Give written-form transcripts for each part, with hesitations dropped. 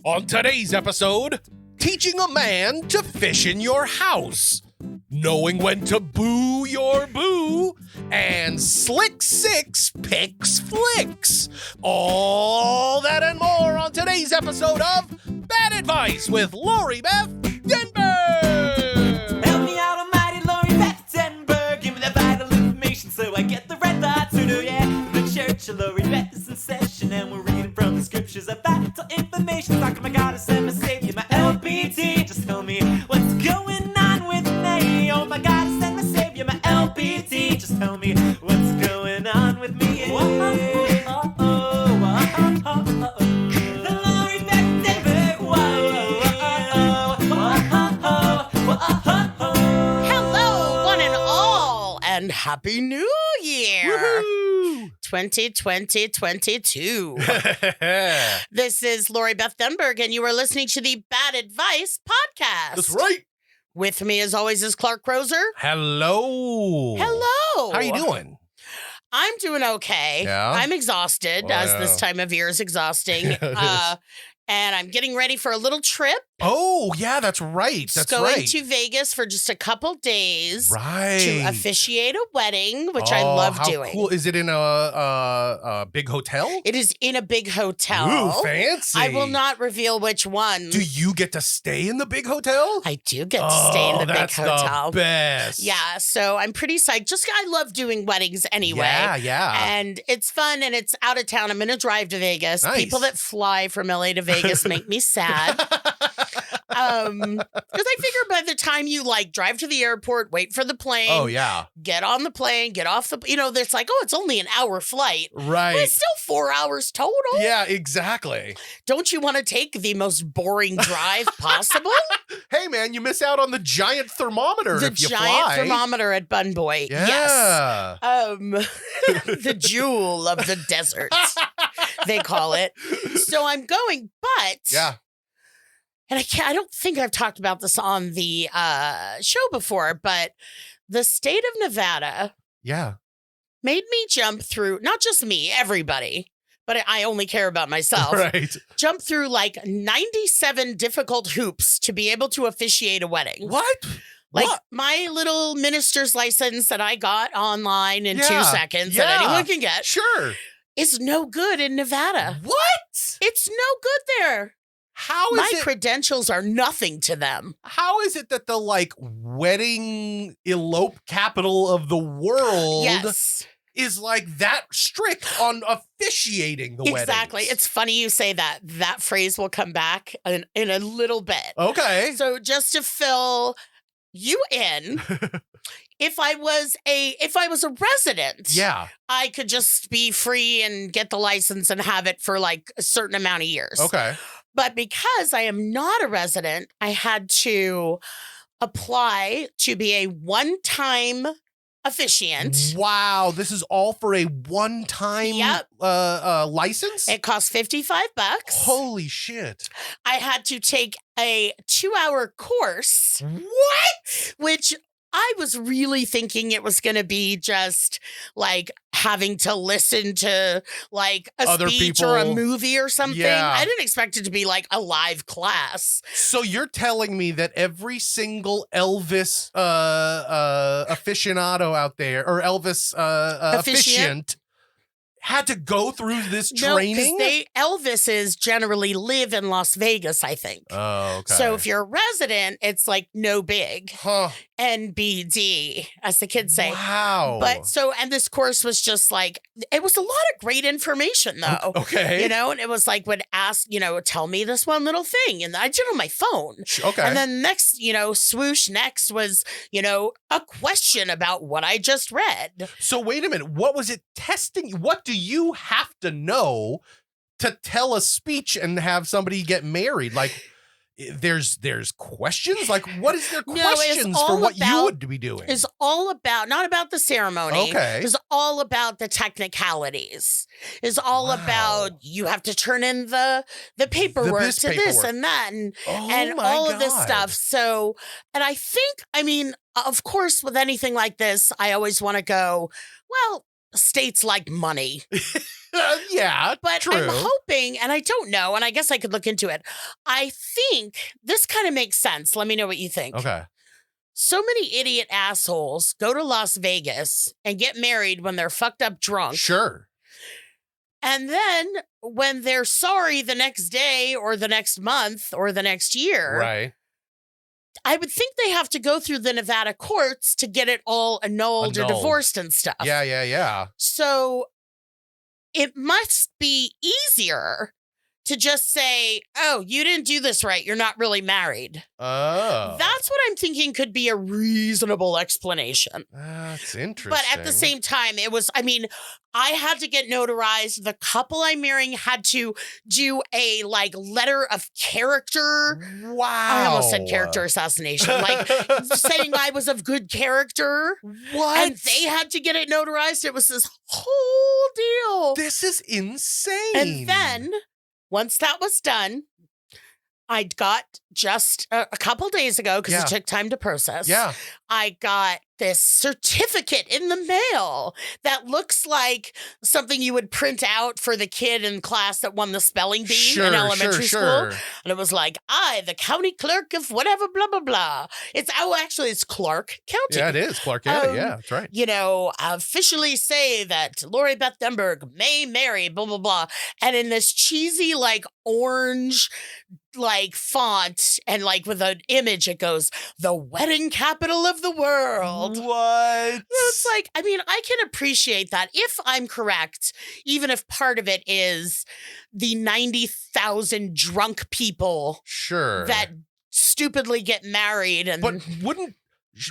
On today's episode, teaching a man to fish in your house, knowing when to boo your boo, and Slick Six picks flicks. All that and more on today's episode of Bad Advice with Lori Beth Denberg. Help me out, almighty Lori Beth Denberg. Give me the vital information so I get the red thoughts. Oh yeah, the church of Lori Beth is in session, and we're reading from the scriptures of vital information. Talking my goddess and my savior, my LBT. Just tell me what's going on with me. Oh my goddess and my savior, my LBT. Just tell me what's going on with me. The Lori Beth Denberg. Hello, one and all, and Happy New Year! Woohoo! 2022. This is Lori Beth Denberg, and you are listening to the Bad Advice podcast. That's right. With me, as always, is Clark Crozer. Hello. Hello. How you doing? I'm doing okay. Yeah? I'm exhausted, Wow. as this time of year is exhausting. Yeah, it is. And I'm getting ready for a little trip. Oh, yeah, that's right. That's going right. to Vegas for just a couple days. Right. To officiate a wedding, which I love how doing. Cool. Is it in a big hotel? It is in a big hotel. Ooh, fancy. I will not reveal which one. Do you get to stay in the big hotel? I do get to stay in the big that's hotel. The best. Yeah, so I'm pretty psyched. I love doing weddings anyway. Yeah. And it's fun and it's out of town. I'm going to drive to Vegas. Nice. People that fly from LA to Vegas make me sad. Because I figure by the time you drive to the airport, wait for the plane. Oh, yeah. Get on the plane, get off the, it's like, oh, it's only an hour flight. Right. But it's still 4 hours total. Yeah, exactly. Don't you want to take the most boring drive possible? Hey, man, you miss out on the giant thermometer The if you giant fly. thermometer at Bun Boy. Yeah. Yes. The jewel of the desert, they call it. So I'm going, but Yeah. and I don't think I've talked about this on the show before, but the state of Nevada Yeah. made me jump through, not just me, everybody, but I only care about myself. Right. Jump through 97 difficult hoops to be able to officiate a wedding. What? What? My little minister's license that I got online in 2 Yeah. seconds Yeah. that anyone can get Sure. is no good in Nevada. What? It's no good there. How My is it? credentials are nothing to them. How is it that the wedding elope capital of the world Yes, is that strict on officiating the exactly. weddings? It's funny you say that. That phrase will come back in a little bit. Okay. So just to fill you in, if I was a resident, Yeah. I could just be free and get the license and have it for a certain amount of years. Okay. But because I am not a resident, I had to apply to be a one-time officiant. Wow. This is all for a one-time Yep. license? It cost $55. Holy shit. I had to take a 2-hour course, What? which I was really thinking it was going to be just having to listen to a Other speech or a people. movie or something. Yeah. I didn't expect it to be a live class. So you're telling me that every single Elvis aficionado out there, or Elvis officiant, had to go through this training? No, because Elvises generally live in Las Vegas, I think. Oh, okay. So if you're a resident, it's no big. Huh. NBD, as the kids say. Wow. But and this course was just it was a lot of great information though. Okay. And it was would ask, tell me this one little thing. And I did on my phone. Okay. And then next, swoosh next was, a question about what I just read. So wait a minute. What was it testing? What do you have to know to tell a speech and have somebody get married? There's questions? What is there No, it's questions for all what you about- would be doing? Is all about, not about the ceremony. Okay. Is all about the technicalities. Is all Wow. about you have to turn in the paperwork biz to this paperwork. and that and Oh my all of this God. stuff. So, and I think, of course, with anything like this, I always want to go, well, states like money. yeah, But true. I'm hoping, and I don't know, and I guess I could look into it. I think this kind of makes sense. Let me know what you think. Okay. So many idiot assholes go to Las Vegas and get married when they're fucked up drunk. Sure. And then when they're sorry the next day or the next month or the next year, Right. I would think they have to go through the Nevada courts to get it all annulled or divorced and stuff. Yeah. So it must be easier to just say, oh, you didn't do this right. You're not really married. Oh. That's what I'm thinking could be a reasonable explanation. That's interesting. But at the same time, I had to get notarized. The couple I'm marrying had to do a letter of character. Wow. I almost said character assassination, saying I was of good character. What? And they had to get it notarized. It was this whole deal. This is insane. And then once that was done, I got just a couple days ago, because it took time to process. Yeah. I got this certificate in the mail that looks like something you would print out for the kid in class that won the spelling bee in elementary school. And it was like, I, the county clerk of whatever, blah, blah, blah. It's Clark County. Yeah, it is Clark County. Yeah, that's right. Officially say that Lori Beth Denberg may marry, blah, blah, blah. And in this cheesy, orange, font and with an image, it goes, the wedding capital of the world. What? It's I can appreciate that if I'm correct, even if part of it is the 90,000 drunk people that stupidly get married. But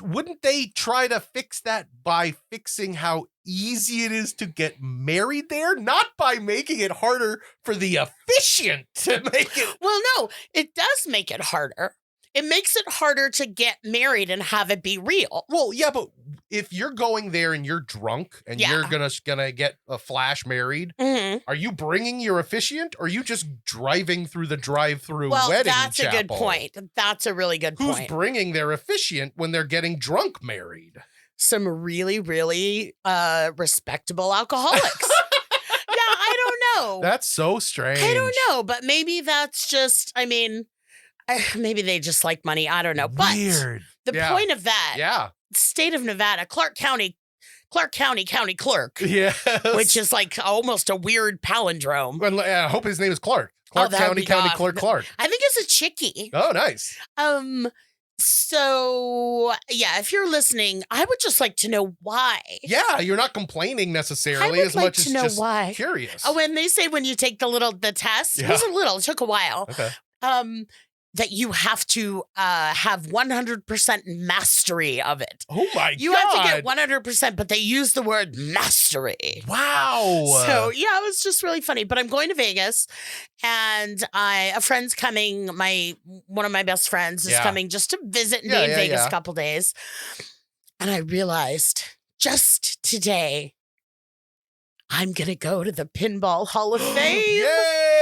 wouldn't they try to fix that by fixing how easy it is to get married there? Not by making it harder for the officiant to make it. Well, no, it does make it harder. It makes it harder to get married and have it be real. Well, yeah, but if you're going there and you're drunk and you're gonna get a flash married, are you bringing your officiant, or are you just driving through the drive-through wedding that's chapel? a good point. That's a really good point. Who's bringing their officiant when they're getting drunk married? Some really, really respectable alcoholics. I don't know. That's so strange. I don't know, but maybe that's just, maybe they just like money. I don't know. But weird. The point of that, state of Nevada, Clark County County Clerk. Yeah. Which is almost a weird palindrome. Well, I hope his name is Clark. Clark County Clerk Clark. I think it's a chickie. Oh, nice. So, if you're listening, I would just like to know why. Yeah, you're not complaining necessarily as much as just why. Curious. Oh, when they say when you take the test, it wasn't little, it took a while. Okay. That you have to have 100% mastery of it. Oh my God. You have to get 100%, but they use the word mastery. Wow. So, it was just really funny. But I'm going to Vegas, and a friend's coming. One of my best friends is coming just to visit and be in Vegas a couple days. And I realized just today, I'm going to go to the Pinball Hall of Fame. Yay!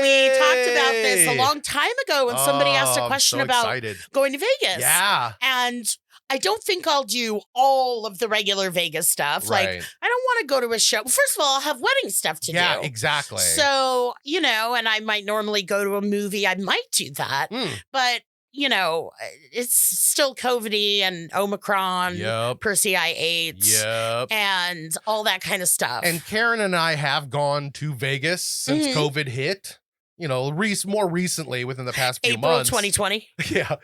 We talked about this a long time ago when somebody asked a question about going to Vegas. Yeah. And I don't think I'll do all of the regular Vegas stuff. Right. I don't want to go to a show. First of all, I'll have wedding stuff to do. Yeah, exactly. So, and I might normally go to a movie. I might do that. But, it's still COVID-y and Omicron, Percy I-8, and all that kind of stuff. And Karen and I have gone to Vegas since COVID hit, more recently within the past few months. April 2020. Yeah.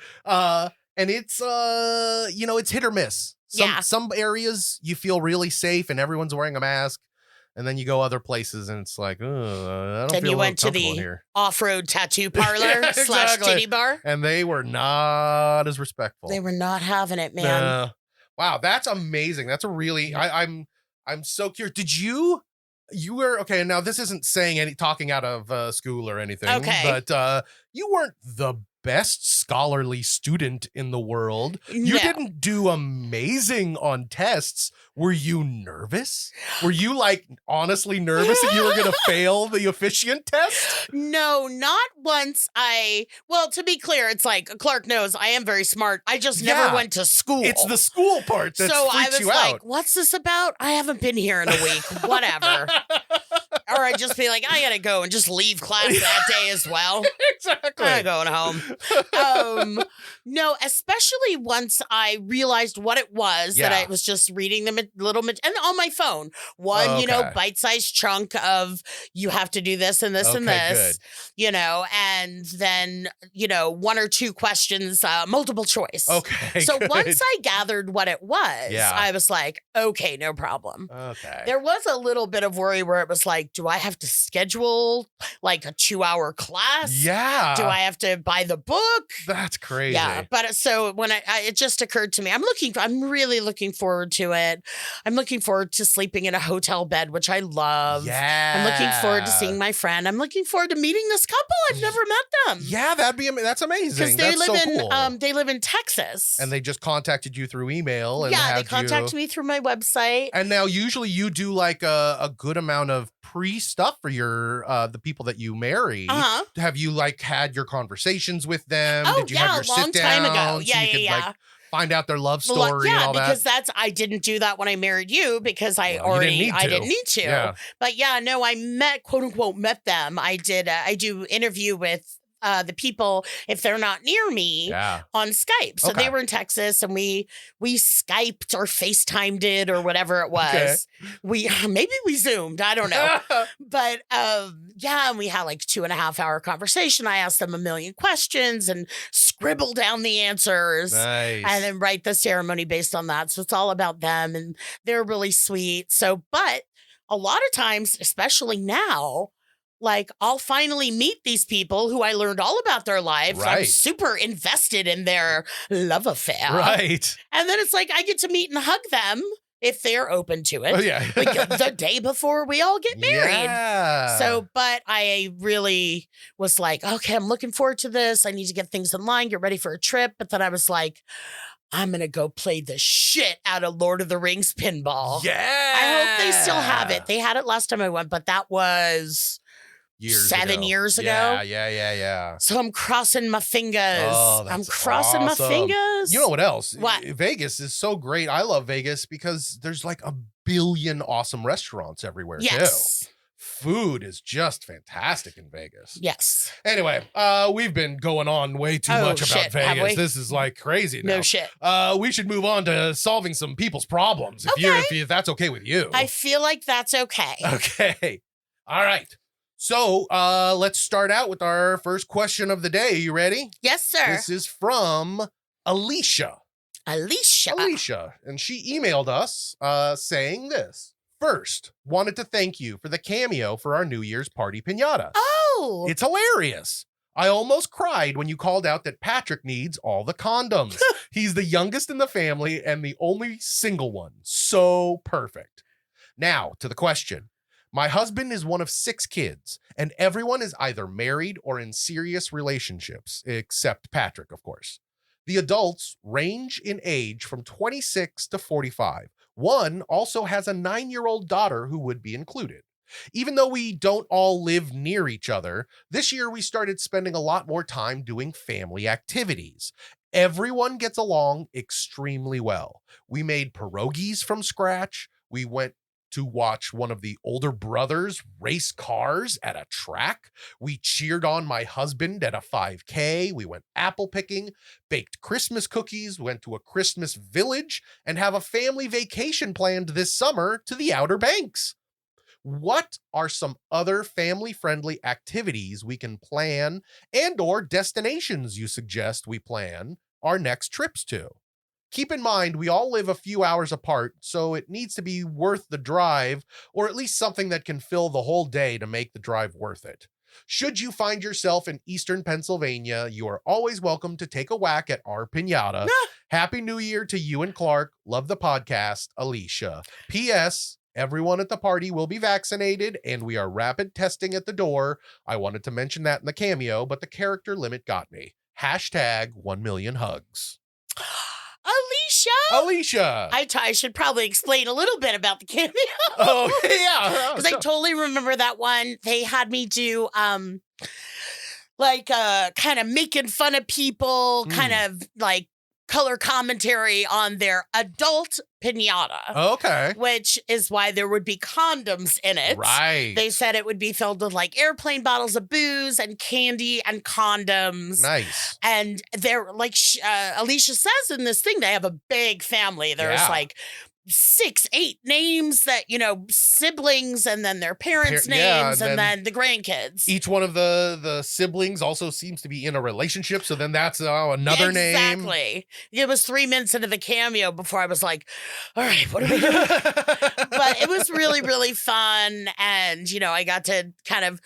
And it's, it's hit or miss. Some areas you feel really safe and everyone's wearing a mask. And then you go other places and it's like, I don't then feel you went to the here. off-road tattoo parlor / titty bar. And they were not as respectful. They were not having it, man. Wow, that's amazing. That's a really, I'm so curious. Did you were, okay, now this isn't saying talking out of school or anything. Okay. But you weren't the best scholarly student in the world. You didn't do amazing on tests. Were you nervous? Were you honestly nervous that you were going to fail the officiant test? No, not once. To be clear, it's Clark knows I am very smart. I just never went to school. It's the school part that so freaks I was you out. What's this about? I haven't been here in a week. Whatever. Or I'd just be like, I gotta go and just leave class that day as well. Exactly. I'm going home. No, especially once I realized what it was, that I was just reading them and on my phone. One, bite-sized chunk of you have to do this and this and this, and then, one or two questions, multiple choice. Okay. So once I gathered what it was, I was like, okay, no problem. Okay. There was a little bit of worry where it was like, do I have to schedule like a 2-hour class? Yeah. Do I have to buy the book? That's crazy. Yeah. But so when it just occurred to me, I'm really looking forward to it. I'm looking forward to sleeping in a hotel bed, which I love. Yeah. I'm looking forward to seeing my friend. I'm looking forward to meeting this couple. I've never met them. Yeah, that's amazing. Because Cool. They live in Texas. And they just contacted you through email. And they contacted me through my website. And now usually you do like a good amount of pre-stuff for your the people that you marry. Uh-huh. Have you like had your conversations with them? Oh, Did you have your a long sit time down ago. so you could like find out their love story and all that? Yeah, because I didn't do that when I married you because I didn't need to. Yeah. But I quote unquote met them. I do interview with the people if they're not near me on Skype. So they were in Texas and we Skyped or FaceTimed it or whatever it was. Okay. Maybe we Zoomed. I don't know. But and we had like 2.5 hour conversation. I asked them a million questions and scribble down the answers. Nice. And then write the ceremony based on that. So it's all about them and they're really sweet. So, but a lot of times, especially now, like, I'll finally meet these people who I learned all about their life. Right. I'm super invested in their love affair. Right. And then it's like I get to meet and hug them if they're open to it. Oh, yeah. Like the day before we all get married. Yeah. So, but I really was like, okay, I'm looking forward to this. I need to get things in line, get ready for a trip. But then I was like, I'm going to go play the shit out of Lord of the Rings pinball. Yeah. I hope they still have it. They had it last time I went, but that was... 7 years ago. Yeah. So I'm crossing my fingers. Oh, I'm crossing my fingers. You know what else? What? Vegas is so great. I love Vegas because there's like a billion awesome restaurants everywhere too. Food is just fantastic in Vegas. Yes. Anyway, we've been going on way too much about Vegas. This is like crazy now. No shit. We should move on to solving some people's problems if that's okay with you. I feel like that's okay. Okay. All right. So let's start out with our first question of the day. You ready? Yes, sir. This is from Alicia. Alicia. And she emailed us saying this. First, wanted to thank you for the cameo for our New Year's party piñata. Oh. It's hilarious. I almost cried when you called out that Patrick needs all the condoms. He's the youngest in the family and the only single one. So perfect. Now, to the question. My husband is one of 6 kids, and everyone is either married or in serious relationships, except Patrick, of course. The adults range in age from 26 to 45. One also has a 9-year-old daughter who would be included. Even though we don't all live near each other, this year we started spending a lot more time doing family activities. Everyone gets along extremely well. We made pierogies from scratch. We went to watch one of the older brothers race cars at a track. We cheered on my husband at a 5K. We went apple picking, baked Christmas cookies, went to a Christmas village, and have a family vacation planned this summer to the Outer Banks. What are some other family-friendly activities we can plan and/or destinations you suggest we plan our next trips to? Keep in mind, we all live a few hours apart, so it needs to be worth the drive, or at least something that can fill the whole day to make the drive worth it. Should you find yourself in Eastern Pennsylvania, you are always welcome to take a whack at our piñata. Happy New Year to you and Clark. Love the podcast, Alicia. P.S. Everyone at the party will be vaccinated, and we are rapid testing at the door. I wanted to mention that in the cameo, but the character limit got me. Hashtag 1 million hugs. Alicia. I should probably explain a little bit about the cameo. Oh, yeah. Because I totally remember that one. They had me do kind of making fun of people, kind of like color commentary on their adult piñata. Okay. Which is why there would be condoms in it. Right. They said it would be filled with like airplane bottles of booze and candy and condoms. Nice. And they're like Alicia says in this thing, they have a big family. There's like 6, 8 names that, siblings, and then their parents' names, and then the grandkids. Each one of the siblings also seems to be in a relationship, so then that's another name. Exactly. It was 3 minutes into the cameo before I was like, all right, what are we doing? But it was really, really fun, and, I got to kind of,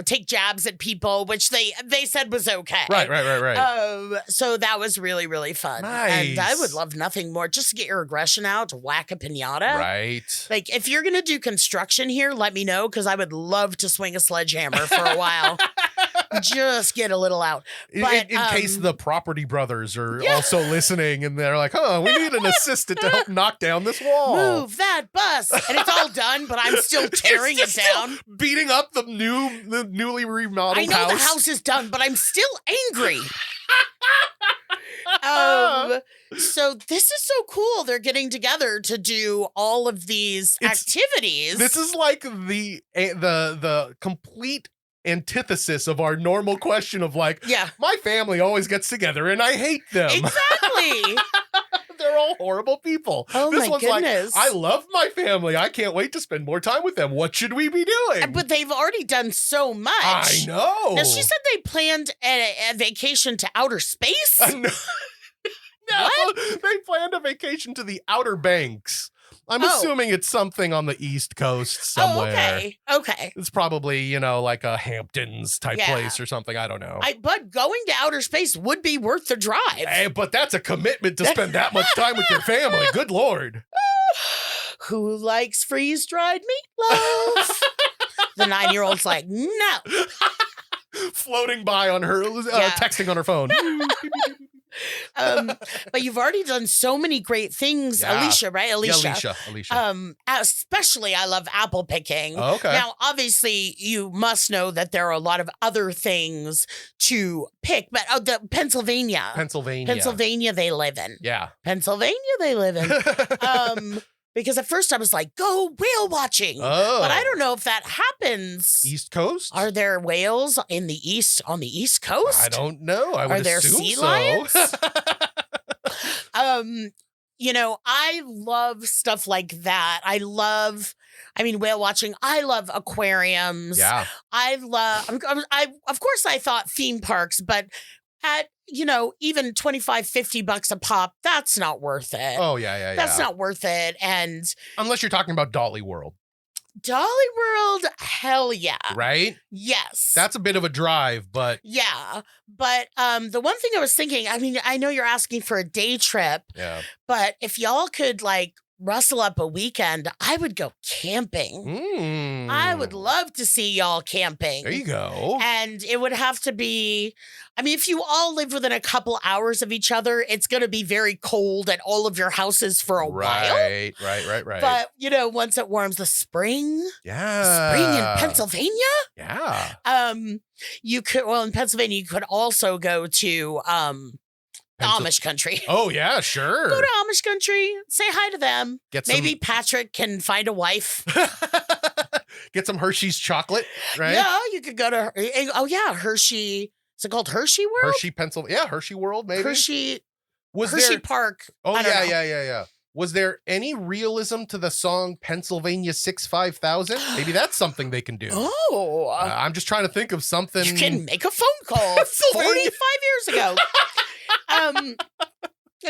take jabs at people, which they said was okay. Right. So that was really, really fun. Nice. And I would love nothing more just to get your aggression out, to whack a piñata. Right. Like, if you're going to do construction here, let me know, because I would love to swing a sledgehammer for a while. Just get a little out. But, in case the Property Brothers are also listening, and they're like, we need an assistant to help knock down this wall. Move that bus. And it's all done, but I'm still tearing it down. Beating up the newly remodeled house. I know the house is done, but I'm still angry. So this is so cool. They're getting together to do all of these activities. This is like the complete antithesis of our normal question of like, my family always gets together and I hate them. Exactly. They're all horrible people. Oh, this my one's goodness. like, I love my family. I can't wait to spend more time with them. What should we be doing? But they've already done so much. I know. Now, she said they planned a vacation to outer space. No, they planned a vacation to the Outer Banks. I'm assuming it's something on the East Coast somewhere. Oh, okay. It's probably, like a Hamptons type place or something. I don't know. But going to outer space would be worth the drive. Hey, but that's a commitment to spend that much time with your family. Good Lord. Who likes freeze-dried meatloaf? The 9-year-old's like, no. Floating by on her, texting on her phone. But you've already done so many great things, Alicia, right? Alicia. Especially I love apple picking. Okay. Now, obviously, you must know that there are a lot of other things to pick, but Pennsylvania they live in. Yeah. Pennsylvania they live in. Because at first I was like, go whale watching. But I don't know if that happens. East Coast? Are there whales on the East Coast? I don't know. I would Are there assume sea so. lions? I love stuff like that. Whale watching. I love aquariums. Yeah. Of course I thought theme parks, but at, even $25, $50 a pop, that's not worth it. Oh, yeah. That's not worth it. And unless you're talking about Dolly World. Dolly World, hell yeah. Right? Yes. That's a bit of a drive, but... Yeah. But the one thing I was thinking, I know you're asking for a day trip. Yeah. But if y'all could, rustle up a weekend, I would go camping. I would love to see y'all camping. There you go. And it would have to be, if you all live within a couple hours of each other, it's going to be very cold at all of your houses for a while. Right. But, once it warms, the spring. Yeah. Spring in Pennsylvania? Yeah. In Pennsylvania, you could also go to, Amish country. Oh, yeah, sure. Go to Amish country. Say hi to them. Maybe Patrick can find a wife. Get some Hershey's chocolate, right? Yeah, you could go to, Hershey. Is it called Hershey World? Hershey, Pennsylvania. Yeah, Hershey World, maybe. Hershey Hershey Park. Oh, yeah. Was there any realism to the song Pennsylvania 65000? Maybe that's something they can do. Oh. I'm just trying to think of something. You can make a phone call 45 years ago.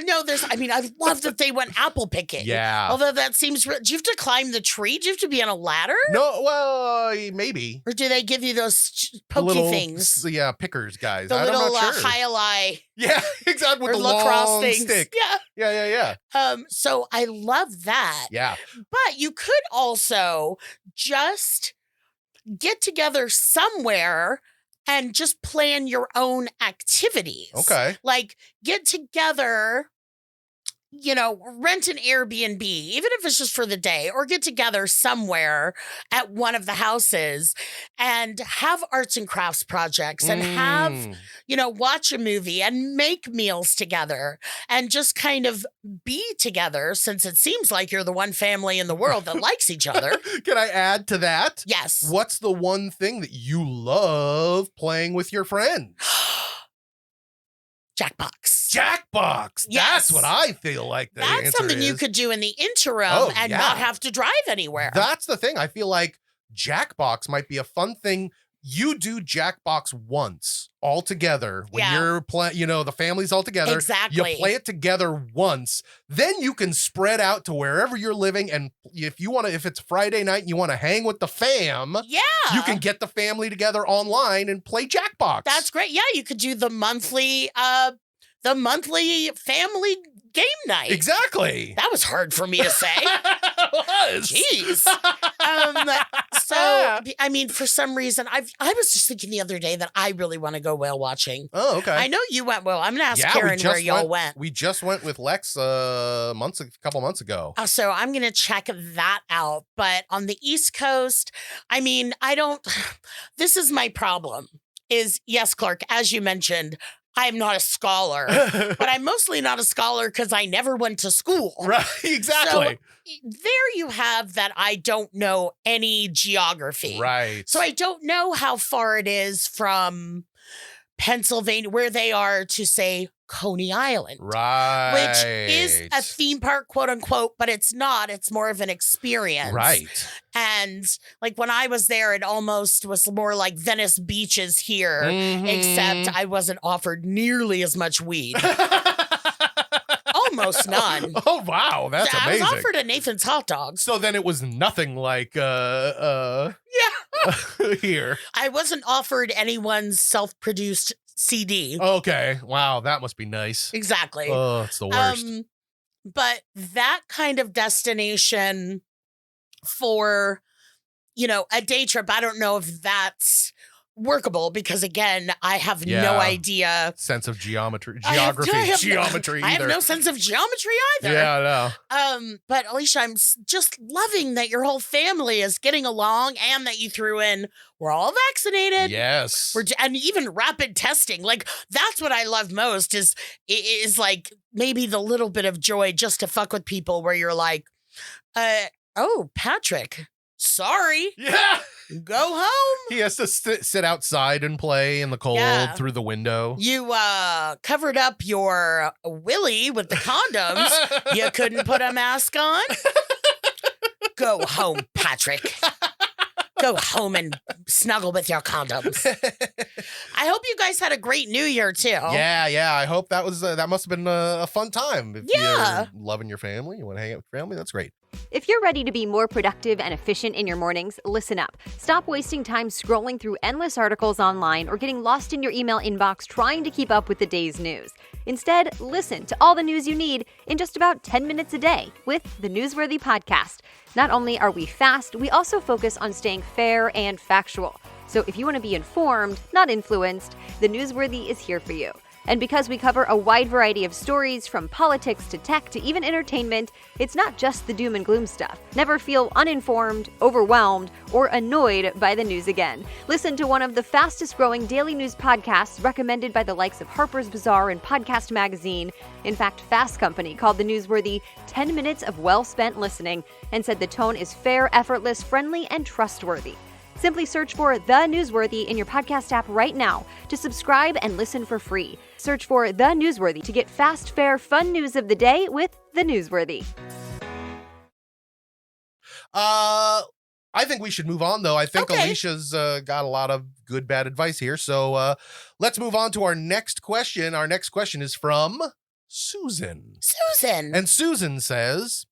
No, I love that they went apple picking. Yeah. Although that seems, do you have to climb the tree? Do you have to be on a ladder? No, well, maybe. Or do they give you those pokey things? Yeah, pickers guys. The I'm little not sure. highlight. Yeah, exactly. With the lacrosse long things. stick. Yeah. Yeah. So I love that. Yeah. But you could also just get together somewhere and just plan your own activities. Okay. Get together rent an Airbnb, even if it's just for the day, or get together somewhere at one of the houses and have arts and crafts projects and have, watch a movie and make meals together and just kind of be together, since it seems like you're the one family in the world that likes each other. Can I add to that? Yes. What's the one thing that you love playing with your friends? Jackbox. Yes. That's what I feel like the answer That's something is. you could do in the interim and not have to drive anywhere. That's the thing. I feel like Jackbox might be a fun thing. You do Jackbox once all together when you're playing, the family's all together. Exactly. You play it together once. Then you can spread out to wherever you're living. And if it's Friday night and you want to hang with the fam, you can get the family together online and play Jackbox. That's great. Yeah, you could do the monthly family game night. Exactly. That was hard for me to say. It was. Jeez. For some reason, I was just thinking the other day that I really want to go whale watching. Oh, okay. I know you went whale. I'm going to ask Karen where y'all went. We just went with Lex a couple months ago. So I'm going to check that out. But on the East Coast, this is my problem is, yes, Clark, as you mentioned, I'm not a scholar, but I'm mostly not a scholar because I never went to school. Right, exactly. So there you have that I don't know any geography. Right. So I don't know how far it is from Pennsylvania, where they are, to say Coney Island. Right. Which is a theme park, quote unquote, but it's not. It's more of an experience. Right. And like when I was there, it almost was more like Venice beaches here, except I wasn't offered nearly as much weed. Almost none. Oh, wow. That's amazing. I was offered a Nathan's hot dog. So then it was nothing like here. I wasn't offered anyone's self-produced CD. Okay. Wow, that must be nice. Exactly. Oh, it's the worst. But that kind of destination for, a day trip, I don't know if that's workable because, again, I have no idea. Sense of geometry I have either. no sense of geometry either. Yeah, no. But Alicia, I'm just loving that your whole family is getting along and that you threw in, we're all vaccinated. Yes. And even rapid testing. Like, that's what I love most is like maybe the little bit of joy just to fuck with people where you're like, oh, Patrick, sorry. Yeah. Go home. He has to sit outside and play in the cold through the window. You covered up your willy with the condoms. You couldn't put a mask on. Go home, Patrick. Go home and snuggle with your condoms. I hope you guys had a great New Year too. Yeah. I hope that must have been a fun time. If you're loving your family, you want to hang out with your family, that's great. If you're ready to be more productive and efficient in your mornings, listen up. Stop wasting time scrolling through endless articles online or getting lost in your email inbox trying to keep up with the day's news. Instead, listen to all the news you need in just about 10 minutes a day with the Newsworthy podcast. Not only are we fast, we also focus on staying fair and factual. So if you want to be informed, not influenced, the Newsworthy is here for you. And because we cover a wide variety of stories, from politics to tech to even entertainment, it's not just the doom and gloom stuff. Never feel uninformed, overwhelmed, or annoyed by the news again. Listen to one of the fastest growing daily news podcasts recommended by the likes of Harper's Bazaar and Podcast Magazine. In fact, Fast Company called the Newsworthy 10 minutes of well-spent listening and said the tone is fair, effortless, friendly, and trustworthy. Simply search for The Newsworthy in your podcast app right now to subscribe and listen for free. Search for The Newsworthy to get fast, fair, fun news of the day with The Newsworthy. I think we should move on, though. I think Alicia's got a lot of good, bad advice here. So let's move on to our next question. Our next question is from Susan. And Susan says,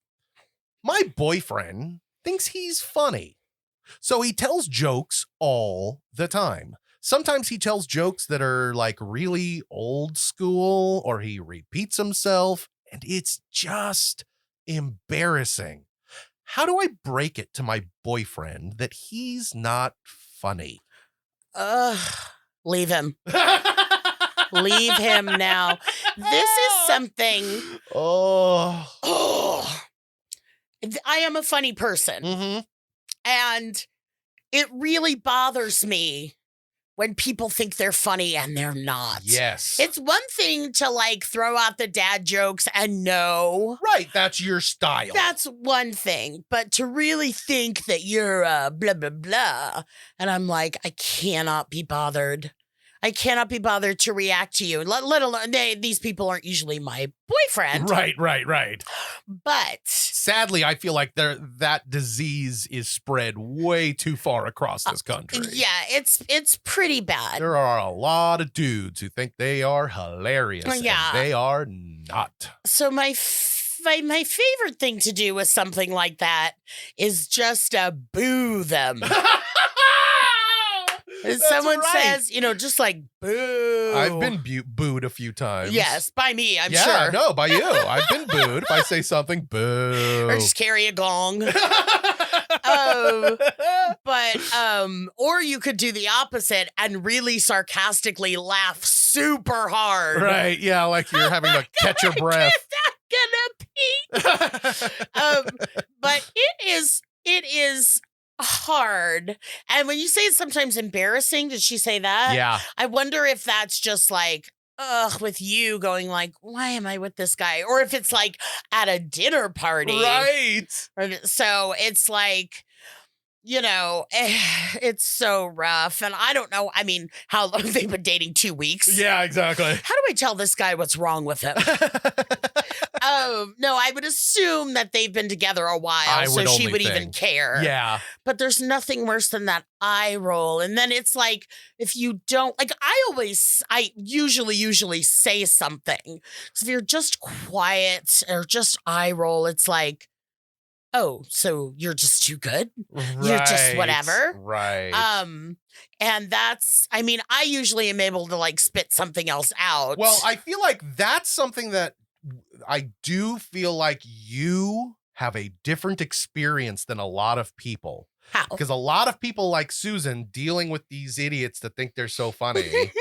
my boyfriend thinks he's funny. So he tells jokes all the time. Sometimes he tells jokes that are like really old school, or he repeats himself, and it's just embarrassing. How do I break it to my boyfriend that he's not funny? Leave him. Leave him now. This is something. Oh. I am a funny person. Mm-hmm. And it really bothers me when people think they're funny and they're not. Yes. It's one thing to like throw out the dad jokes and know. Right. That's your style. That's one thing. But to really think that you're blah, blah, blah. And I'm like, I cannot be bothered. I cannot be bothered to react to you. Let alone, these people aren't usually my boyfriend. Right. But sadly, I feel like that disease is spread way too far across this country. Yeah, it's pretty bad. There are a lot of dudes who think they are hilarious. Yeah. And they are not. So my favorite thing to do with something like that is just boo them. Someone says, just like boo. I've been booed a few times. Yes, by me, I'm yeah, sure. No, by you. I've been booed. If I say something, boo. Or just carry a gong. Or you could do the opposite and really sarcastically laugh super hard. Right, yeah, like you're having to catch your breath. Gonna pee. But it is hard. And when you say it's sometimes embarrassing, did she say that? Yeah. I wonder if that's just like, with you going like, why am I with this guy? Or if it's like at a dinner party. Right. So it's like, it's so rough. And I don't know. I mean, how long they've been dating? 2 weeks. Yeah, exactly. How do I tell this guy what's wrong with him? No, I would assume that they've been together a while, so she would even care. Yeah. But there's nothing worse than that eye roll. And then it's like, if you don't, like, I usually say something. So if you're just quiet or just eye roll, it's like, oh, so you're just too good? Right. You're just whatever? Right. And that's, I mean, I usually am able to like spit something else out. Well, I feel like that's something that I do feel like you have a different experience than a lot of people. How? Because a lot of people like Susan dealing with these idiots that think they're so funny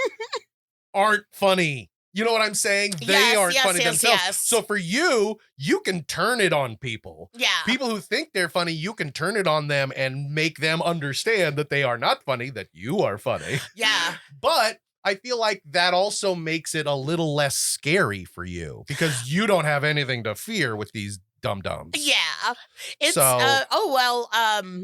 aren't funny. You know what I'm saying? They aren't funny themselves. Yes. So for you can turn it on people. Yeah. People who think they're funny, you can turn it on them and make them understand that they are not funny, that you are funny. Yeah. But I feel like that also makes it a little less scary for you because you don't have anything to fear with these dum-dums. Yeah. It's, So-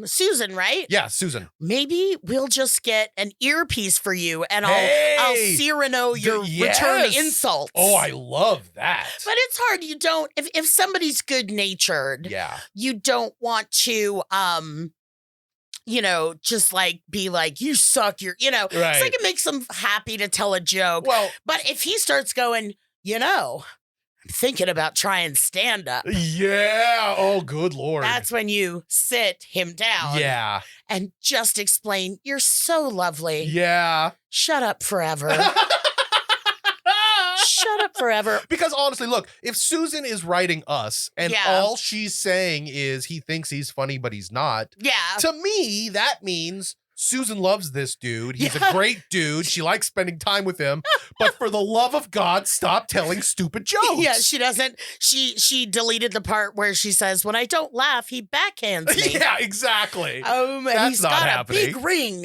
Susan, right? Yeah, Susan. Maybe we'll just get an earpiece for you and I'll Hey! Cyrano your Yes! return insults. Oh, I love that. But it's hard. You don't, if somebody's good natured, Yeah. you don't want to, just like be like, you suck, Right. It's like it makes them happy to tell a joke. Well, But if he starts going, I'm thinking about trying stand up. yeah. Oh, good Lord. That's when you sit him down. Yeah. And just explain, you're so lovely. Yeah. Shut up forever. Shut up forever. Because honestly, look, if Susan is writing us and Yeah. all she's saying is he thinks he's funny, but he's not, Yeah. to me, that means Susan loves this dude. He's Yeah. a great dude. She likes spending time with him. But for the love of God, stop telling stupid jokes. Yeah, she doesn't. She deleted the part where she says, when I don't laugh, he backhands me. Yeah, exactly. And That's he's not got happening. a big ring.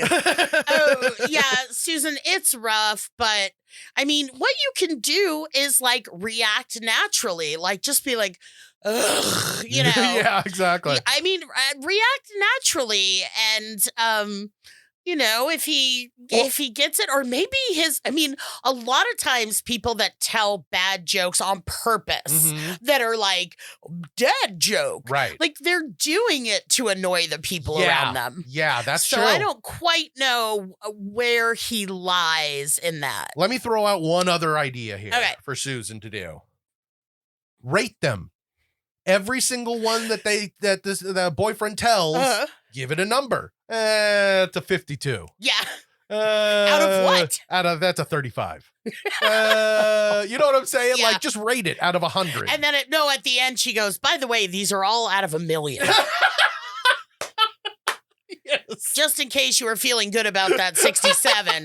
Yeah, Susan, it's rough, but I mean, what you can do is like react naturally. Like just be like, ugh, Yeah, exactly. I mean, react naturally, and if he gets it, or maybe a lot of times people that tell bad jokes on purpose Mhm. that are like dad joke, Right. like they're doing it to annoy the people around them. Yeah, that's So true. I don't quite know where he lies in that. Let me throw out one other idea here Okay. for Susan to do. Rate them. Every single one that the boyfriend tells, give it a number. It's a 52. Yeah. Out of what? That's a 35. You know what I'm saying? Yeah. Like, just rate it out of 100. And then at the end she goes, by the way, these are all out of 1 million. Yes. Just in case you were feeling good about that 67,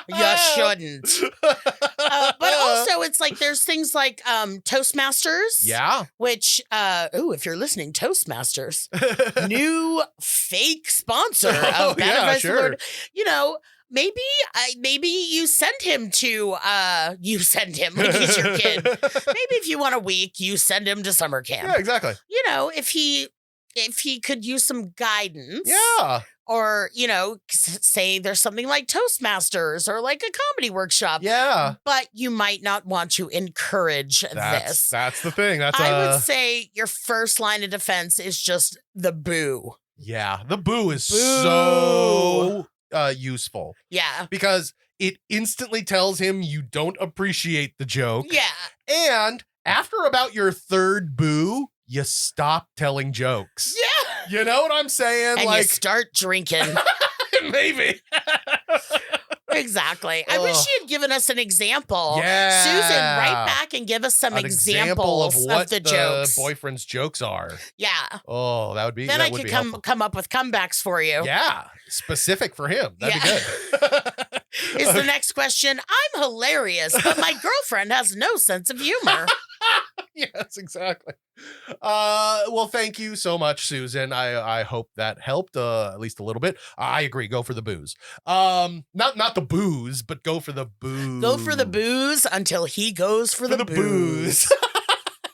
you shouldn't. But also, it's like there's things like Toastmasters. Yeah. Which, if you're listening, Toastmasters, new fake sponsor of Advertise. Sure. You know, maybe you send him to, like he's your kid. Maybe if you want a week, you send him to summer camp. Yeah, exactly. You know, if he could use some guidance. Yeah. Or, you know, say there's something like Toastmasters or like a comedy workshop. Yeah. But you might not want to encourage this. That's the thing. I would say your first line of defense is just the boo. Yeah. The boo is so useful. Yeah. Because it instantly tells him you don't appreciate the joke. Yeah. And after about your third boo, you stop telling jokes. Yeah. You know what I'm saying? And you start drinking. Maybe. Exactly. I wish you had given us an example. Yeah. Susan, write back and give us some examples of what the jokes. Boyfriend's jokes are. Yeah. Oh, that would be. Then that I would could be come up with comebacks for you. Yeah. Specific for him. That'd be good. Is the next question, I'm hilarious, but my girlfriend has no sense of humor. Yes, exactly. Well, thank you so much, Susan. I hope that helped at least a little bit. I agree. Go for the booze. Not the booze, but go for the booze. Go for the booze until he goes for the booze.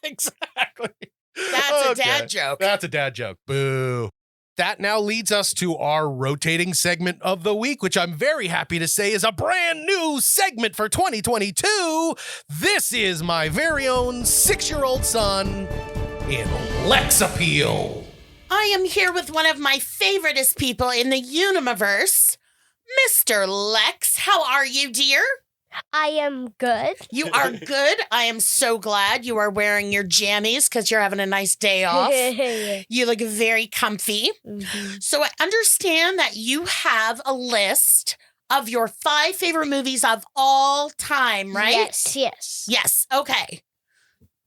Exactly. That's a dad joke. That's a dad joke. Boo. That now leads us to our rotating segment of the week, which I'm very happy to say is a brand new segment for 2022. This is my very own 6-year-old son in Lex Appeal. I am here with one of my favoriteest people in the universe, Mr. Lex. How are you, dear? I am good. You are good. I am so glad you are wearing your jammies because you're having a nice day off. You look very comfy. Mm-hmm. So I understand that you have a list of your 5 favorite movies of all time, right? Yes. Yes. Okay.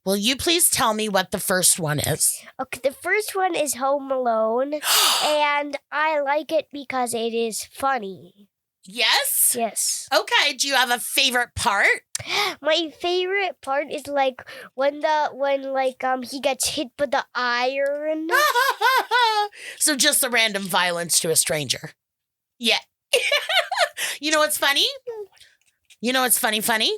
Will you please tell me what the first one is? Okay, the first one is Home Alone, and I like it because it is funny. Yes? Yes. Okay. Do you have a favorite part? My favorite part is like when he gets hit with the iron. So just the random violence to a stranger. Yeah. You know what's funny? Funny?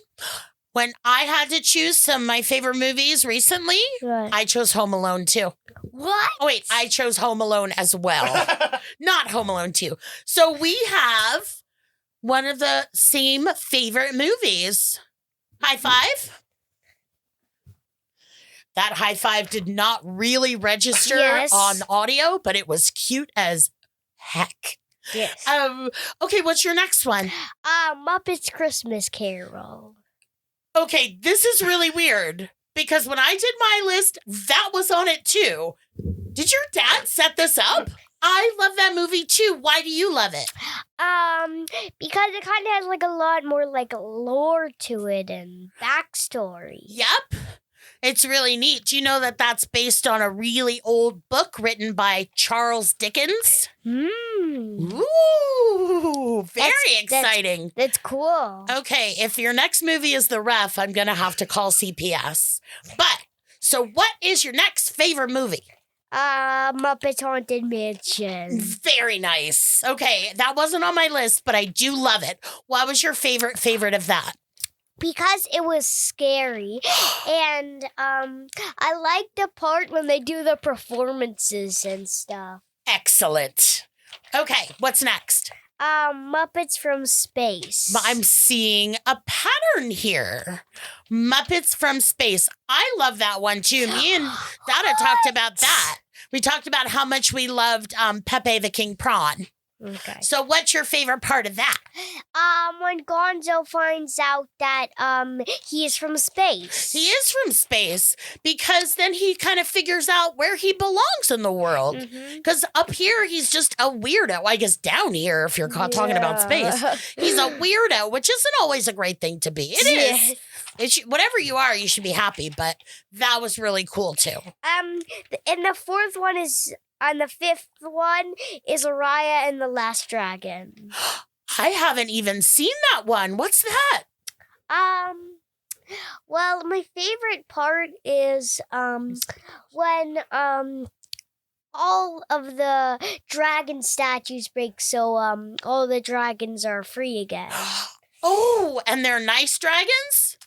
When I had to choose some of my favorite movies recently, What? I chose Home Alone 2. What? Oh, wait, I chose Home Alone as well. Not Home Alone 2. So we have one of the same favorite movies. High five. That high five did not really register on audio, but it was cute as heck. Yes. Okay, what's your next one? Muppets Christmas Carol. Okay, this is really weird because when I did my list, that was on it too. Did your dad set this up? I love that movie too. Why do you love it? Because it kind of has like a lot more like lore to it and backstory. Yep. It's really neat. Do you know that that's based on a really old book written by Charles Dickens? Ooh, very exciting. That's cool. Okay, if your next movie is The Ref, I'm going to have to call CPS. But, so what is your next favorite movie? Muppets Haunted Mansion. Very nice. Okay, that wasn't on my list, but I do love it. What was your favorite of that? Because it was scary, and I like the part when they do the performances and stuff. Excellent. Okay, what's next? Muppets from Space. I'm seeing a pattern here. Muppets from Space. I love that one too. Me and Dada talked about that. We talked about how much we loved Pepe the King Prawn. Okay. So what's your favorite part of that? When Gonzo finds out that he is from space. He is from space because then he kind of figures out where he belongs in the world. Because up here, he's just a weirdo. Well, I guess down here, if you're talking about space, he's a weirdo, which isn't always a great thing to be. It is. Whatever you are, you should be happy. But that was really cool too. And the fourth one is on the 5th one is Raya and the Last Dragon. I haven't even seen that one. What's that? Well, my favorite part is when all of the dragon statues break, so all the dragons are free again. Oh, and they're nice dragons?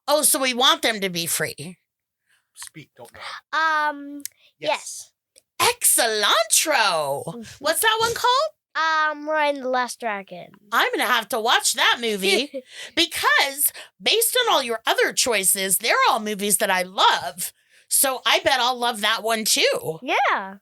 Oh, so we want them to be free. Speak, don't know. Yes. Excellentro. What's that one called? Raya and the Last Dragon. I'm going to have to watch that movie because based on all your other choices, they're all movies that I love. So I bet I'll love that one too. Yeah.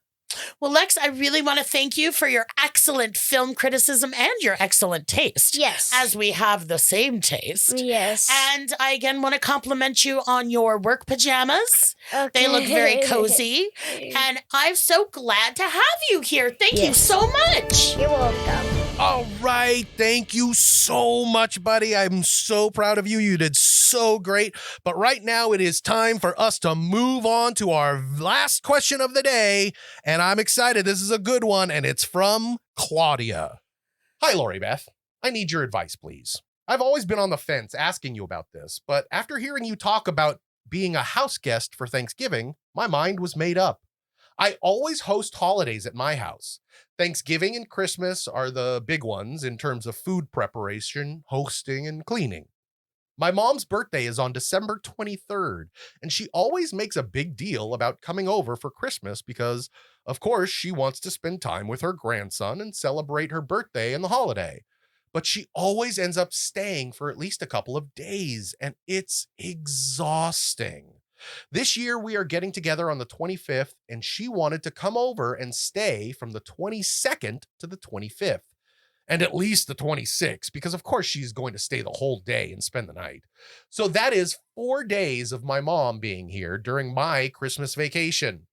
Well, Lex, I really want to thank you for your excellent film criticism and your excellent taste. Yes. As we have the same taste. Yes. And I again want to compliment you on your work pajamas. Okay. They look very cozy. And I'm so glad to have you here. Thank you so much. You're welcome. All right. Thank you so much, buddy. I'm so proud of you. You did so great. But right now it is time for us to move on to our last question of the day. And I'm excited. This is a good one. And it's from Claudia. Hi, Lori Beth. I need your advice, please. I've always been on the fence asking you about this, but after hearing you talk about being a house guest for Thanksgiving, my mind was made up. I always host holidays at my house. Thanksgiving and Christmas are the big ones in terms of food preparation, hosting, and cleaning. My mom's birthday is on December 23rd, and she always makes a big deal about coming over for Christmas because, of course, she wants to spend time with her grandson and celebrate her birthday and the holiday. But she always ends up staying for at least a couple of days, and it's exhausting. This year, we are getting together on the 25th, and she wanted to come over and stay from the 22nd to the 25th, and at least the 26th, because of course she's going to stay the whole day and spend the night. So that is 4 days of my mom being here during my Christmas vacation.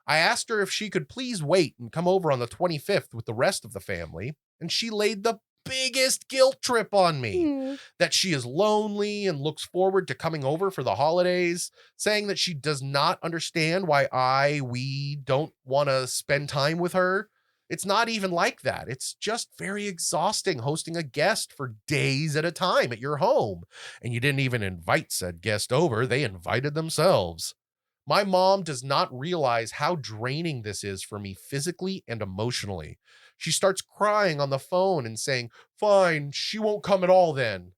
I asked her if she could please wait and come over on the 25th with the rest of the family, and she laid the biggest guilt trip on me that she is lonely and looks forward to coming over for the holidays, saying that she does not understand why we don't want to spend time with her. It's not even like that. It's just very exhausting hosting a guest for days at a time at your home. And you didn't even invite said guest over. They invited themselves. My mom does not realize how draining this is for me physically and emotionally. She starts crying on the phone and saying, "Fine, she won't come at all then."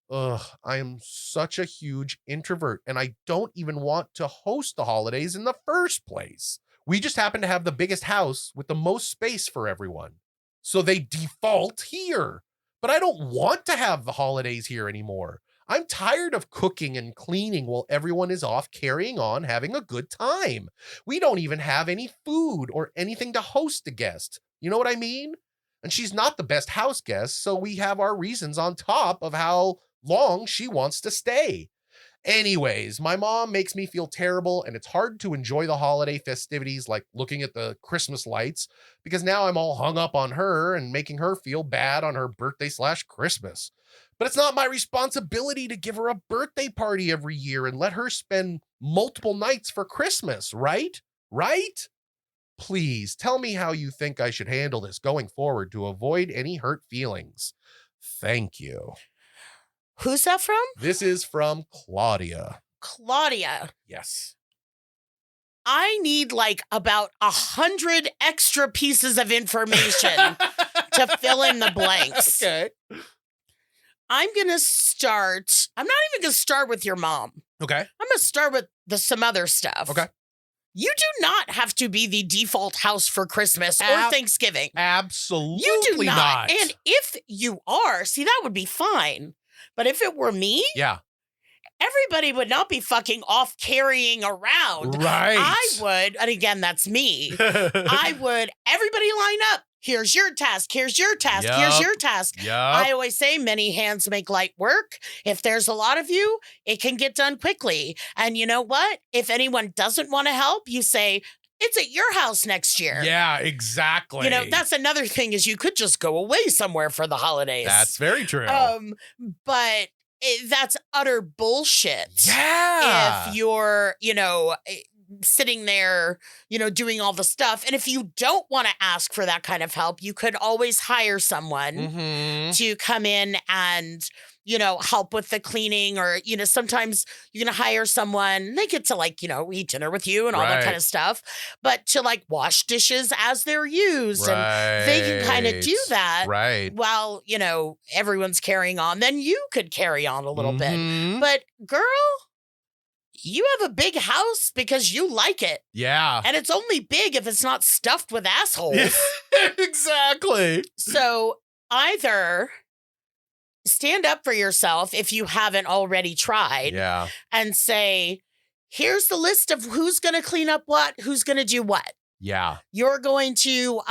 Ugh, I am such a huge introvert and I don't even want to host the holidays in the first place. We just happen to have the biggest house with the most space for everyone. So they default here. But I don't want to have the holidays here anymore. I'm tired of cooking and cleaning while everyone is off carrying on having a good time. We don't even have any food or anything to host a guest. You know what I mean? And she's not the best house guest, so we have our reasons on top of how long she wants to stay. Anyways, my mom makes me feel terrible, and it's hard to enjoy the holiday festivities like looking at the Christmas lights because now I'm all hung up on her and making her feel bad on her birthday/Christmas. But it's not my responsibility to give her a birthday party every year and let her spend multiple nights for Christmas, right? Right? Please tell me how you think I should handle this going forward to avoid any hurt feelings. Thank you. Who's that from? This is from Claudia. Claudia. Yes. I need like about 100 extra pieces of information to fill in the blanks. Okay. I'm not even going to start with your mom. Okay. I'm going to start with some other stuff. Okay. You do not have to be the default house for Christmas or Thanksgiving. Absolutely You do not. And if you are, see, that would be fine. But if it were me, yeah, everybody would not be fucking off carrying around. Right. I would, and again, that's me. Everybody line up. Here's your task. Here's your task. Yep. Here's your task. Yep. I always say many hands make light work. If there's a lot of you, it can get done quickly. And you know what? If anyone doesn't want to help, you say, it's at your house next year. Yeah, exactly. You know, that's another thing is you could just go away somewhere for the holidays. That's very true. But that's utter bullshit. Yeah. If you're, sitting there, doing all the stuff. And if you don't want to ask for that kind of help, you could always hire someone to come in and, help with the cleaning, or, sometimes you're going to hire someone, they get to eat dinner with you and all that kind of stuff, but to wash dishes as they're used. And they can kind of do that while, everyone's carrying on. Then you could carry on a little bit. But girl, you have a big house because you like it. Yeah. And it's only big if it's not stuffed with assholes. Yeah, exactly. So either stand up for yourself if you haven't already tried. Yeah. And say, here's the list of who's going to clean up what, who's going to do what. Yeah. You're going to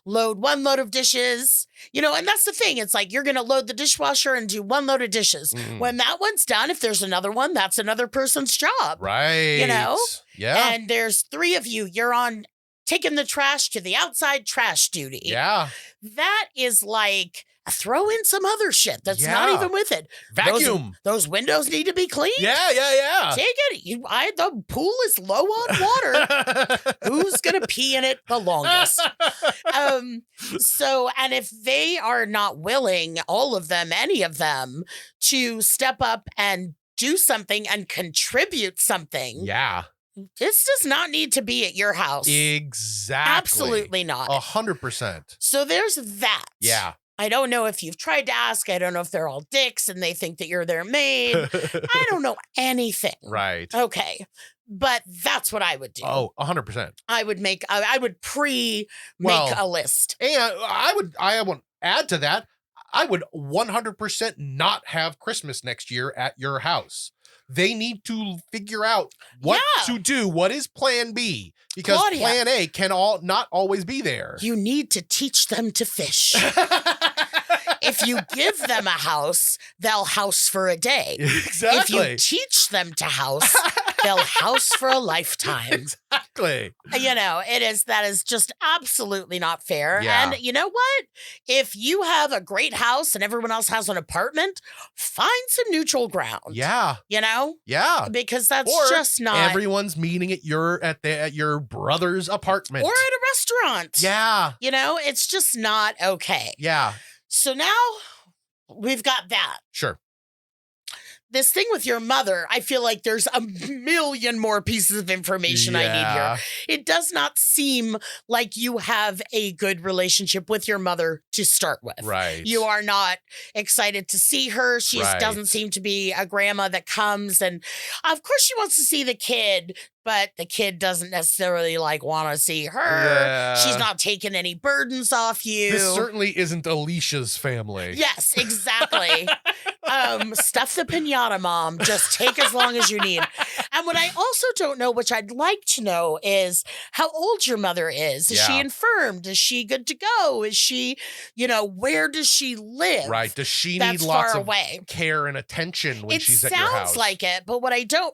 load one load of dishes, and that's the thing. It's you're going to load the dishwasher and do one load of dishes. When that one's done, if there's another one, that's another person's job. Right. Yeah. And there's 3 of you. You're on taking the trash to the outside trash duty. Yeah. That is throw in some other shit that's not even with it. Vacuum. Those windows need to be cleaned. Yeah. Take it. The pool is low on water. Who's going to pee in it the longest? And if they are not willing, all of them, any of them, to step up and do something and contribute something. Yeah. This does not need to be at your house. Exactly. Absolutely not. 100%. So there's that. Yeah. I don't know if you've tried to ask. I don't know if they're all dicks and they think that you're their maid. I don't know anything. Right. Okay. But that's what I would do. Oh, 100%. I would make a list. And I would add to that, I would 100% not have Christmas next year at your house. They need to figure out what to do. What is plan B? Because Claudia, plan A can not always be there. You need to teach them to fish. If you give them a house, they'll house for a day. Exactly. If you teach them to house, they'll house for a lifetime. Exactly. That is just absolutely not fair. Yeah. And you know what? If you have a great house and everyone else has an apartment, find some neutral ground. Yeah. Yeah. Because that's or just not. Everyone's meeting at your brother's apartment. Or at a restaurant. Yeah. It's just not okay. Yeah. So now we've got that. Sure. This thing with your mother, I feel like there's a million more pieces of information I need here. It does not seem like you have a good relationship with your mother to start with. Right. You are not excited to see her. She doesn't seem to be a grandma that comes. And of course she wants to see the kid, but the kid doesn't necessarily want to see her. Yeah. She's not taking any burdens off you. This certainly isn't Alicia's family. Yes, exactly. Stuff the pinata, Mom. Just take as long as you need. And what I also don't know, which I'd like to know, is how old your mother is. Is she infirmed? Is she good to go? Is she, where does she live? Right. Does she need lots of away? Care and attention when she's at your house? It sounds like it, but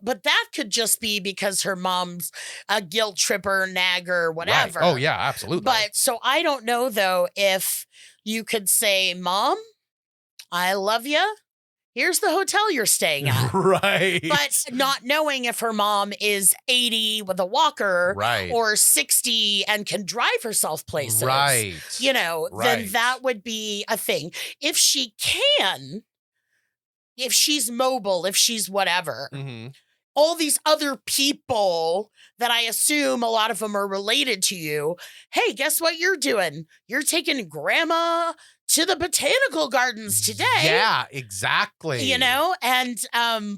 but that could just be because her mom's a guilt tripper, nagger, whatever. Right. Oh, yeah, absolutely. But so I don't know, though, if you could say, Mom, I love you. Here's the hotel you're staying at. Right. But not knowing if her mom is 80 with a walker or 60 and can drive herself places. Right. Then that would be a thing. If she can, if she's mobile, if she's whatever, all these other people that I assume a lot of them are related to you. Hey, guess what you're doing? You're taking grandma to the botanical gardens today. Yeah, exactly. And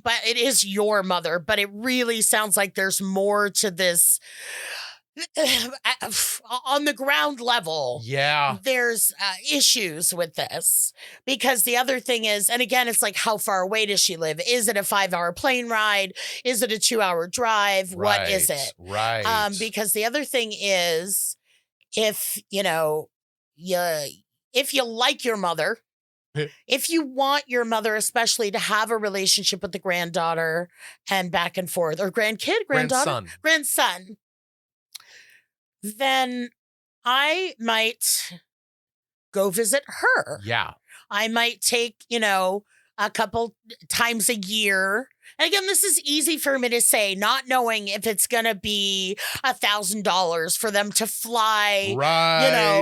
but it is your mother, but it really sounds like there's more to this on the ground level. Yeah. There's issues with this because the other thing is, and again, it's how far away does she live? Is it a 5-hour plane ride? Is it a 2-hour drive? Right. What is it? Right. Because the other thing is, if you like your mother, if you want your mother especially to have a relationship with the granddaughter and back and forth, or grandson, then I might go visit her. Yeah. I might take, a couple times a year. And again, this is easy for me to say, not knowing if it's going to be $1,000 for them to fly,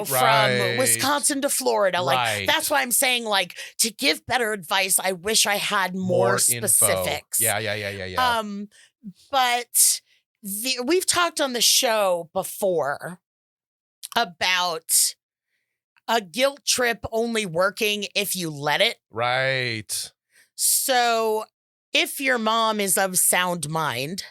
from Wisconsin to Florida. Like, that's why I'm saying, like, to give better advice, I wish I had more specifics. Info. Yeah. But we've talked on the show before about a guilt trip only working if you let it. Right. So if your mom is of sound mind,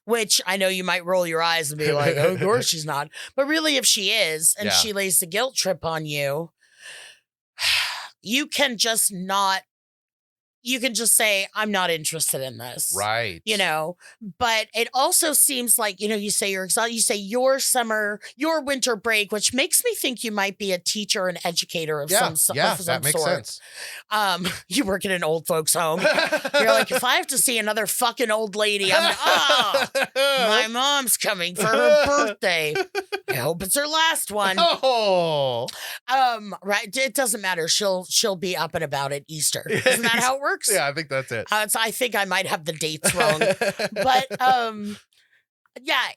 which I know you might roll your eyes and be like, oh, of course she's not. But really, if she is, and she lays the guilt trip on you, you can just say, I'm not interested in this. Right. But it also seems like, you say you're exhausted. You say your winter break, which makes me think you might be a teacher and educator of some sort. Yeah, that makes sense. You work in an old folks home. You're like, if I have to see another fucking old lady, I'm like, my mom's coming for her birthday. I hope it's her last one. Oh. Right. It doesn't matter. She'll be up and about at Easter. Isn't that how it works? Yeah, I think that's it. So I think I might have the dates wrong. But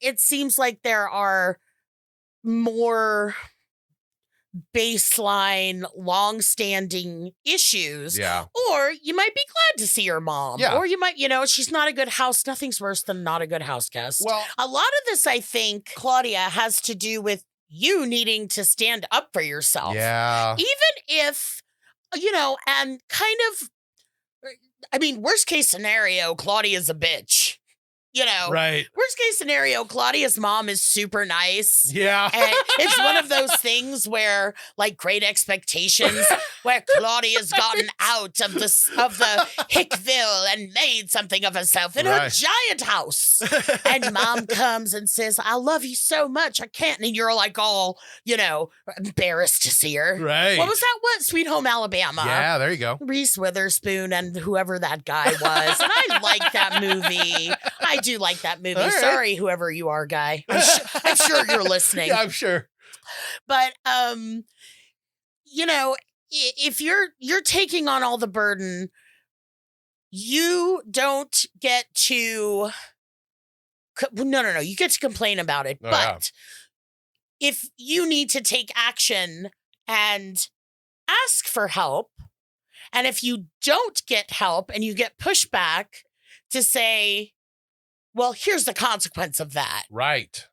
it seems like there are more baseline, long-standing issues. Yeah. Or you might be glad to see your mom. Yeah. Or you might, she's not a good house. Nothing's worse than not a good house guest. Well, a lot of this, I think, Claudia, has to do with you needing to stand up for yourself. Yeah. Even if, and kind of, worst case scenario, Claudia's a bitch. Right. Worst case scenario, Claudia's mom is super nice. Yeah. And it's one of those things where, like, Great Expectations, where Claudia's gotten out of the Hickville and made something of herself in her giant house. And mom comes and says, I love you so much. I can't. And you're like all, embarrassed to see her. Right. What was that? Sweet Home Alabama. Yeah, there you go. Reese Witherspoon and whoever that guy was. And I like that movie. I do like that movie. Right. Sorry, whoever you are, guy. I'm sure you're listening. Yeah, I'm sure. But if you're taking on all the burden, you don't get to. No. You get to complain about it, but if you need to take action and ask for help, and if you don't get help and you get pushback, to say, well, here's the consequence of that. Right.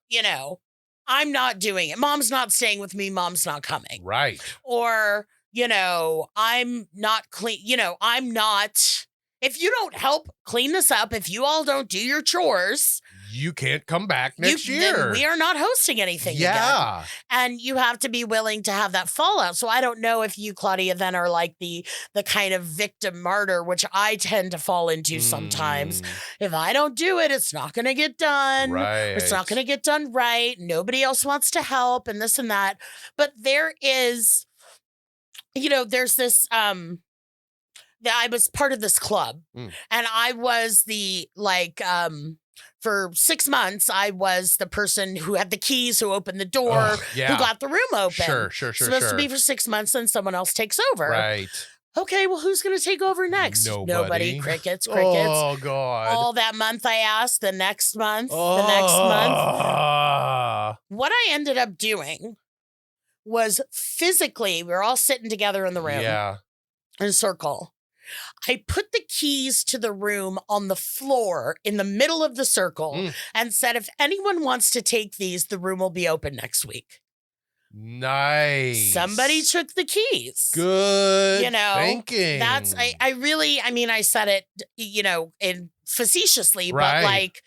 I'm not doing it. Mom's not staying with me. Mom's not coming. Right. Or, I'm not clean. I'm not. If you don't help clean this up, if you all don't do your chores, you can't come back next year. Then we are not hosting anything again. And you have to be willing to have that fallout. So I don't know if you, Claudia, then are like the kind of victim martyr, which I tend to fall into sometimes. If I don't do it, it's not going to get done. Right. It's not going to get done right. Nobody else wants to help and this and that. But there is, there's this, I was part of this club and I was for 6 months, I was the person who had the keys, who opened the door, who got the room open. Sure. Supposed to be for 6 months, then someone else takes over. Right. Okay, well, who's going to take over next? Nobody. Crickets. Oh, God. All that month I asked, the next month, the next month. What I ended up doing was physically, we were all sitting together in the room. Yeah. In a circle. I put the keys to the room on the floor in the middle of the circle and said, if anyone wants to take these, the room will be open next week. Nice. Somebody took the keys. Good thinking. That's, I said it, facetiously, but like,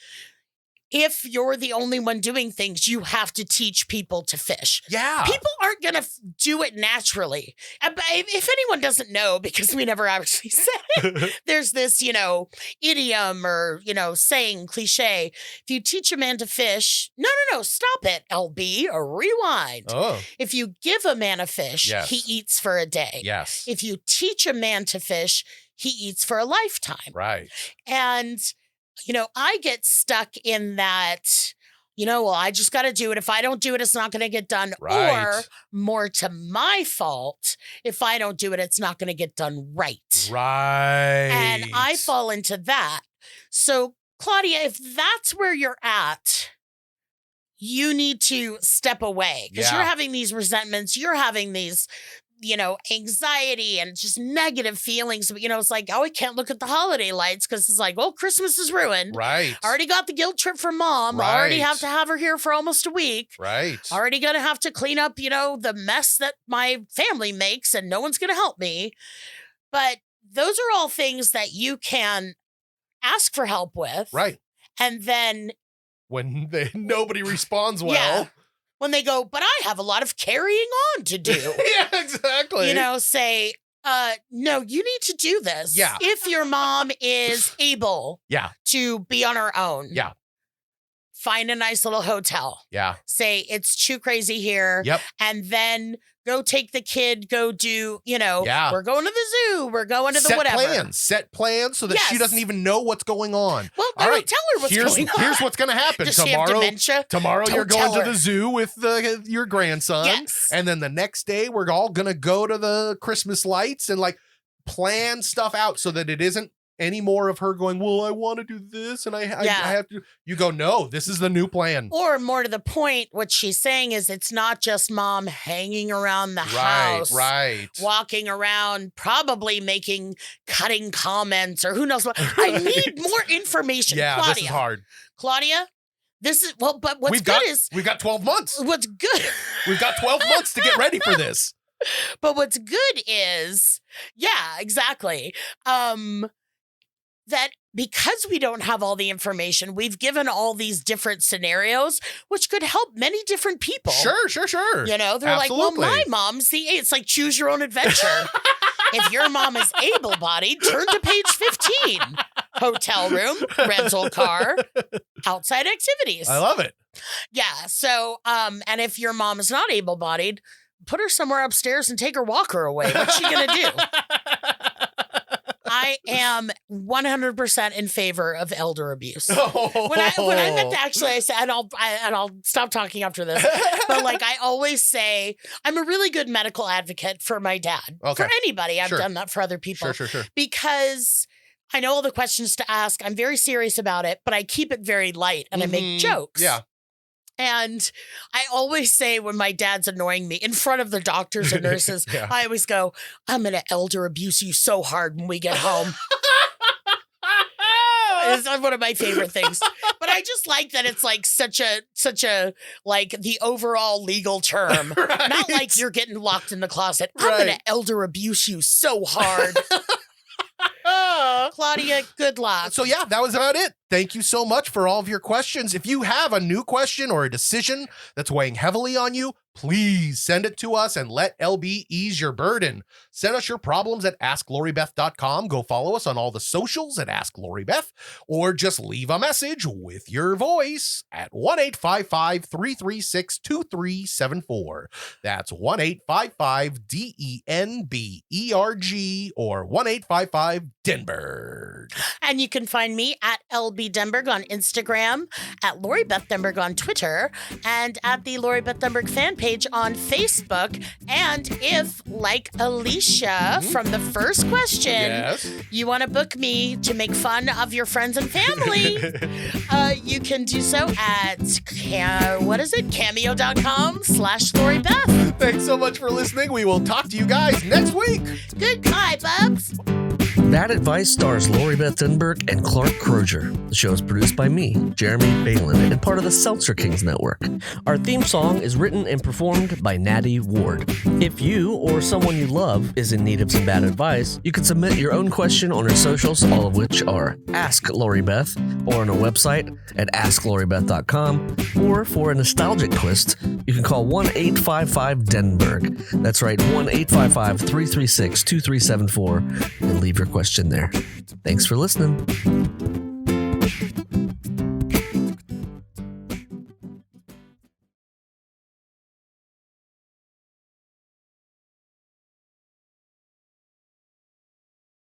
if you're the only one doing things, you have to teach people to fish. Yeah. People aren't going to do it naturally. If anyone doesn't know, because we never actually said it, there's this, idiom or, saying, cliche. If you teach a man to fish, no, stop it, LB, or rewind. Oh. If you give a man a fish, he eats for a day. Yes. If you teach a man to fish, he eats for a lifetime. Right. And I get stuck in that, well, I just got to do it. If I don't do it, it's not going to get done. Right. Or more to my fault, if I don't do it, it's not going to get done right. Right. And I fall into that. So, Claudia, if that's where you're at, you need to step away because you're having these resentments. You're having these, anxiety and just negative feelings. It's like, oh, I can't look at the holiday lights because it's like, well, Christmas is ruined. Right. Already got the guilt trip from mom. Right. Already have to have her here for almost a week. Right. Already going to have to clean up, the mess that my family makes and no one's going to help me. But those are all things that you can ask for help with. Right. And then when nobody responds well. Yeah. When they go, but I have a lot of carrying on to do. Yeah, exactly. Say, no, you need to do this. Yeah. If your mom is able to be on her own. Yeah. Find a nice little hotel. Yeah. Say, it's too crazy here. Yep. And then go take the kid, go do, we're going to the zoo. We're going to the whatever. Set plans so that she doesn't even know what's going on. Well, I don't tell her what's going on. Here's what's going to happen. Does she have dementia? Tomorrow Don't you're going tell to the zoo with your grandson. Yes. And then the next day we're all going to go to the Christmas lights and plan stuff out so that it isn't any more of her going, well, I want to do this and I have to. You go, no, this is the new plan. Or more to the point, what she's saying is it's not just mom hanging around the house. Right. Walking around, probably cutting comments or who knows what. I need more information. Yeah, Claudia, this is hard. Claudia, but what's good is. We've got 12 months. What's good. We've got 12 months to get ready for this. But what's good is, exactly. That because we don't have all the information, we've given all these different scenarios, which could help many different people. Sure. They're Absolutely. like, well, my mom's it's like choose your own adventure. If your mom is able-bodied, turn to page 15. Hotel room, rental car, outside activities. I love it. Yeah. So, and if your mom is not able-bodied, put her somewhere upstairs and walk her away. What's she going to do? I am 100% in favor of elder abuse. When I meant to actually, I said, and I'll stop talking after this, but I always say, I'm a really good medical advocate for my dad. Okay. For anybody. I've done that for other people. Sure. Because I know all the questions to ask. I'm very serious about it, but I keep it very light and I make jokes. Yeah. And I always say when my dad's annoying me in front of the doctors and nurses, I always go, I'm going to elder abuse you so hard when we get home. It's one of my favorite things. But I just like that it's such a the overall legal term. Right. Not like you're getting locked in the closet. I'm going to elder abuse you so hard. Claudia, good luck. So that was about it. Thank you so much for all of your questions. If you have a new question or a decision that's weighing heavily on you, please send it to us and let LB ease your burden. Send us your problems at AskLoriBeth.com. Go follow us on all the socials at AskLoriBeth, or just leave a message with your voice at 1-855-336-2374. That's 1-855-DENBERG or 1-855-Denberg. And you can find me at LB Denberg on Instagram, at Lori Beth Denberg on Twitter, and at the Lori Beth Denberg fan page on Facebook. And if, like Alicia from the first question, you want to book me to make fun of your friends and family, you can do so at cameo.com/Lori Beth. Thanks so much for listening. We will talk to you guys next week. Goodbye, bubs. Bad Advice stars Lori Beth Denberg and Clark Crozer. The show is produced by me, Jeremy Balon, and part of the Seltzer Kings network. Our theme song is written and performed by Natty Ward. If you or someone you love is in need of some bad advice, you can submit your own question on our socials, all of which are Ask Lori Beth, or on our website at AskLoriBeth.com, or for a nostalgic twist, you can call 1-855-Denberg. That's right, 1-855-336-2374, and leave your question there. Thanks for listening.